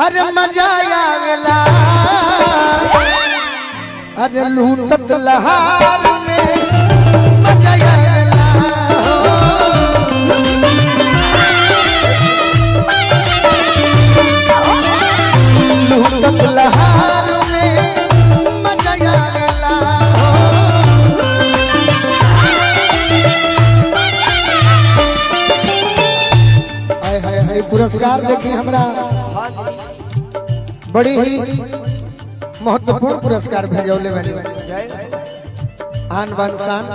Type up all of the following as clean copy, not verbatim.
अरे मजा आवेला अरे लूटत लहार में मजा आवेला लूटत लहार में मजा आवेला हाय हाय हाय पुरस्कार देखिए हमरा बड़ी ही महत्वपूर्ण पुरस्कार भेजौले बने आन बान शान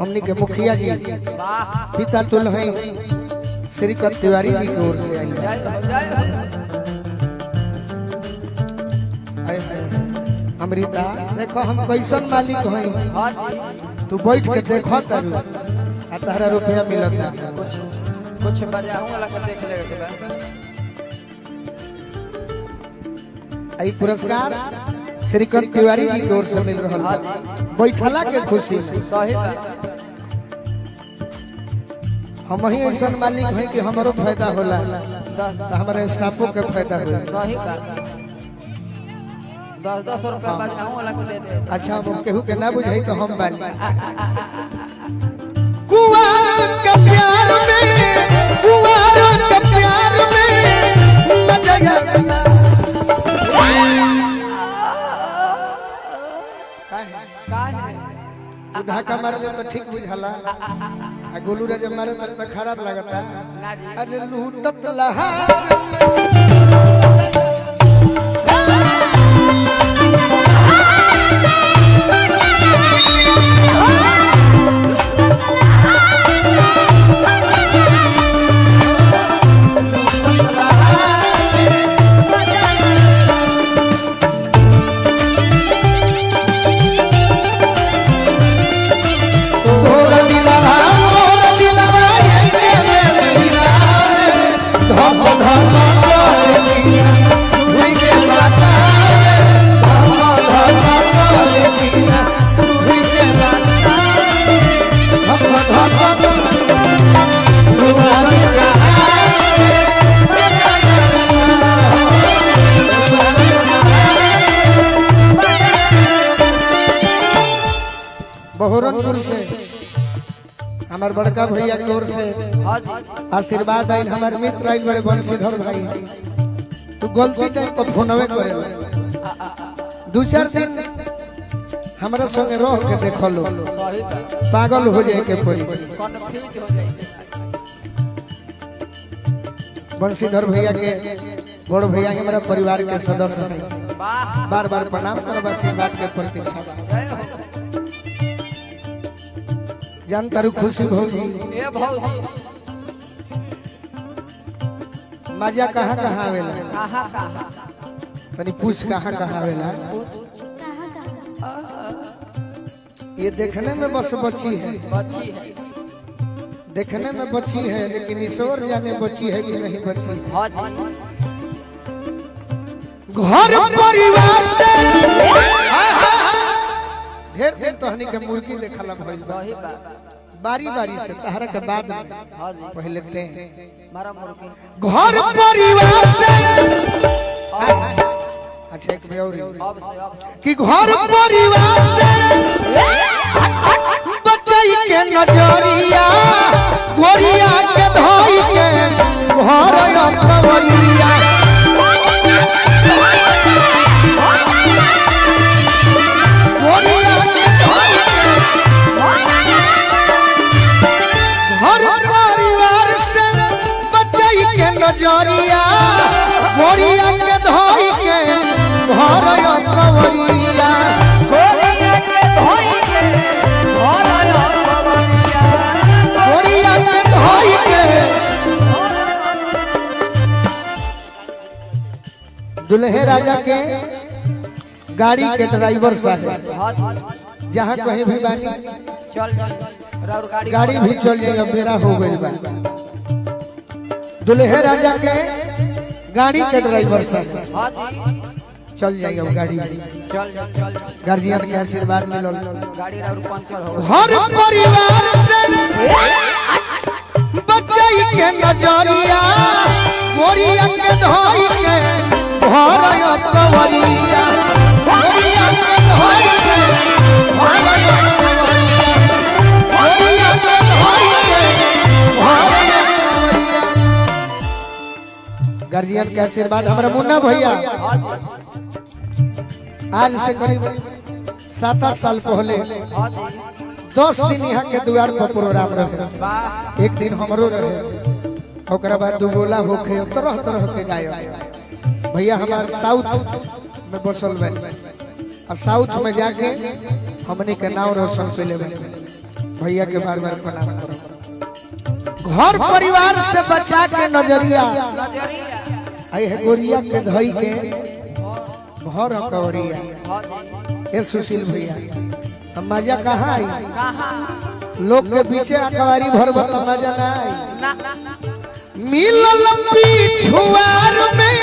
हमनी के मुखिया जी पिता तुल हैं श्रीकांत तिवारी जी की ओर से आई अमृता देखो हम कैसन मालिक हैं तू बैठ के देखो तारू आ तारा रुपया मिलता कुछ बजाऊं वाला के देख ले आई पुरस्कार श्रीकांत तिवारी जी की ओर से मिल रहा है बैठला के खुशी सही हम ही ऐसा मालिक है कि हमारो फायदा होला तो हमारे स्टाफों के फायदा होला सही का 10-10 रुपया बजाऊं वाला के दे दे अच्छा हम केहू के ना बुझाई तो हम बानी कुआं का प्यार में मजा आवेला तू धक्का मारले तो ठीक बुझाला आ गोलू रे जब मारे तो खराब लगता ना जी अरे लूटत लहार बहरनपुर से हमार बड़का भैया की ओर से आशीर्वाद आयल हमारे मित्र आयल बड़े बंशीधर भाई तू गलती टाइम पर फोनवे करे 2-4 दिन हमारा संगे रह के देख लो सही का पागल हो जाए के पड़ी कंफ्यूज हो जाए बंशीधर भैया के बड़ भैया हमारा परिवार के सदस्य हैं वाह बार बार प्रणाम करब आशीर्वाद के प्रतीक्षा जय हो जान तारू खुशी भौजी ए भौजी मजा कहाँ कहाँ आवेला कहां कहां तनी पूछ कहाँ कहाँ आवेला ये देखने में बस बची है बच्ची है देखने में बची है लेकिन ईश्वर जाने बची है कि नहीं बची है हां जी घर परिवार से ढेर दिन तो हनी के मुर्गी देखला भइल बा सही बात बारी बारी से तहरा के बाद हां जी पहले ते मारा मुर्गी घर परिवार से अच्छा एक बेउरी अब से कि घर परिवार से बचाई के नजरिया गोरिया के धोई के घर कवरिया गोरिया के धोई के घर परिवार से बचाई के नजरिया गोरिया के धोई के घर कवरिया गोरिया के धोई के घोड़ा कवरिया गोरिया के धोई के दुल्हे राजा के गाड़ी के ड्राइवर साहब हां जी जहाँ कहीं भी बानी चल और गाड़ी भी चल जाएगा बेरा हो गई बा दुल्हे राजा के गाड़ी के ड्राइवर साहब हां जी चल जाएगा वो गाड़ी चल गार्जियन के आशीर्वाद मिलो गाड़ी और पंचर हो घर परिवार से बचाई के नजरिया गोरिया के धोई के कवरिया गोरिया के धोई के भवन कवरिया गोरिया के धोई के भवन कवरिया। गार्जियन के आशीर्वाद हमारा मुन्ना भैया आज से करीब 7-8 साल पहले 10 दिन यहाँ के द्वार पर प्रोग्राम रहे। एक दिन हमरो रहे, ओकरा बाद दू गोला होके तरह तरह के गायक भैया हमार साउथ में बसल बे और साउथ में जाके हमने के नाम रोशन कर ले भैया के बार बार प्रणाम करो। घर परिवार से बचा के नजरिया आई है गोरिया के धई के भर कवरिया। ए सुशील भैया अब मजा कहाँ आई? लोग के पीछे अकवारी भर भर मजा ना आई। मिलल पिछुआर में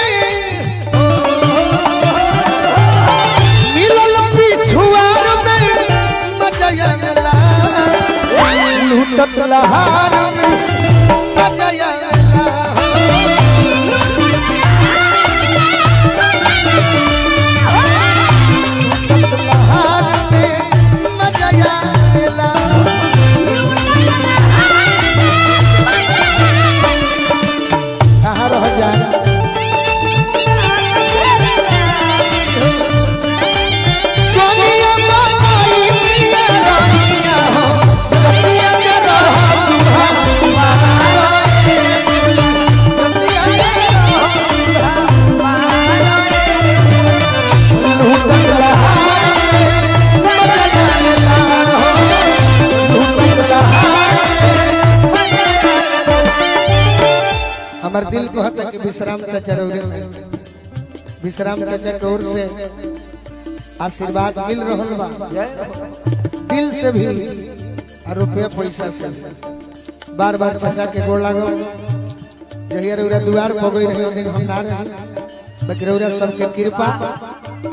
मिलल पिछुआर में मजा आवेला लूटत लहार में मजा आवेला हमार दिल कहता कि विश्राम चाचा विश्राम चाचा की ओर से आशीर्वाद मिल रहल बा दिल से भी और रुपया पैसा से। बार बार चाचा के गोड़ लागो जहिया रउरा द्वार पर गई रहे दिन हम ना रहे बाकी रउरा सबके कृपा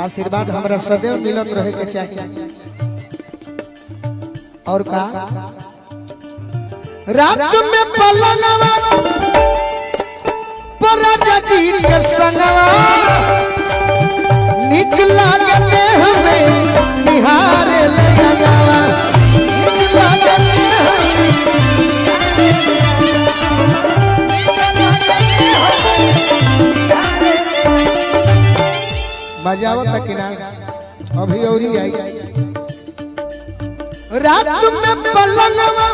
आशीर्वाद हमरा सदैव मिलत रहे के चाहिए। और का रात में पलंगवा राजा जी के संगवा निकला गए हमें निहारे ले गवा निकला गए मजा आवता कि ना? अभी और ही आई रात में पलंगवा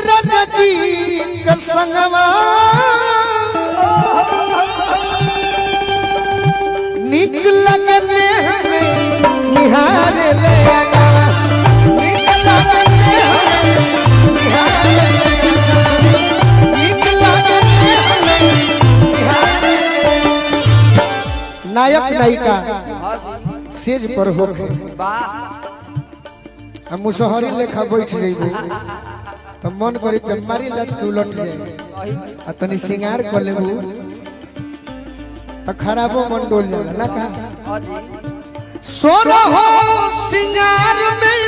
राजा जी का संगवा निकला गए हमें निहारे ले गवा निकला गए हमें निहारे ले गवा निकला गए हमें निहारे। नायक नायिका सेज पर होके हम मुसहरी लेखा बैठ जाइबे तो मन करी जब मारी लत उलट जाए आ तनी सिंगार कर लेबू तो खराबो मन डोल जाला ना का? सोरो हो सिंगार में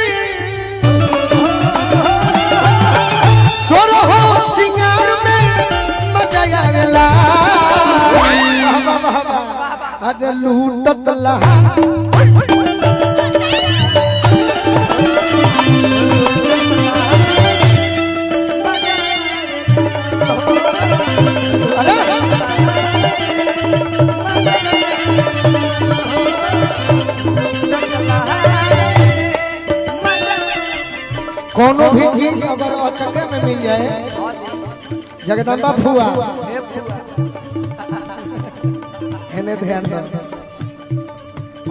सोरो हो सिंगार में मजा आवेला बाबा बाबा अरे लूटत लहा कोनो भी चीज अगर अचके में मिल जाए जगदम्बा फुआ एने ध्यान दो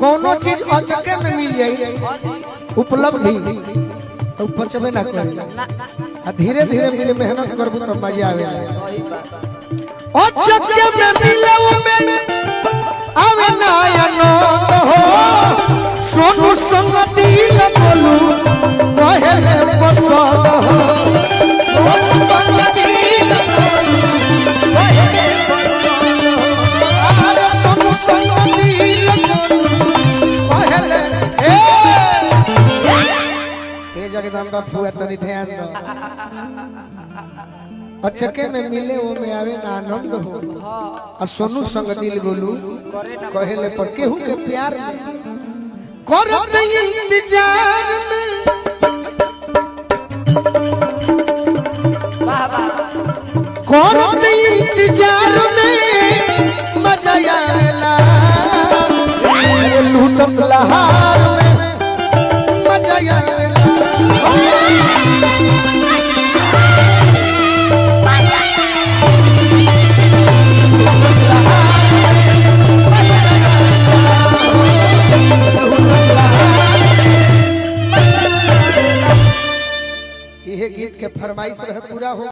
कोनो चीज अचके में मिल जाए उपलब्धि तो पचबे ना करे धीरे धीरे मिले मेहनत करबू तो मजा आवे अचके में मिले में आवे ना आनंद हो सोनू संग दिल बोलू कहले पसंद हो सोनू संग दिल बोलू कहले पसंद हो अरे सोनू संग दिल बोलू कहले ए जगदम्बा फुआ तनी ध्यान दो अचके में मिले वो में आवे ना आनंद हो आ सोनू संग दिल गोलू कहेले पर केहू के प्यार में करत इंतजार में वाह वाह करत इंतजार में मजा आवेला लूटत लहार में मजा आवेला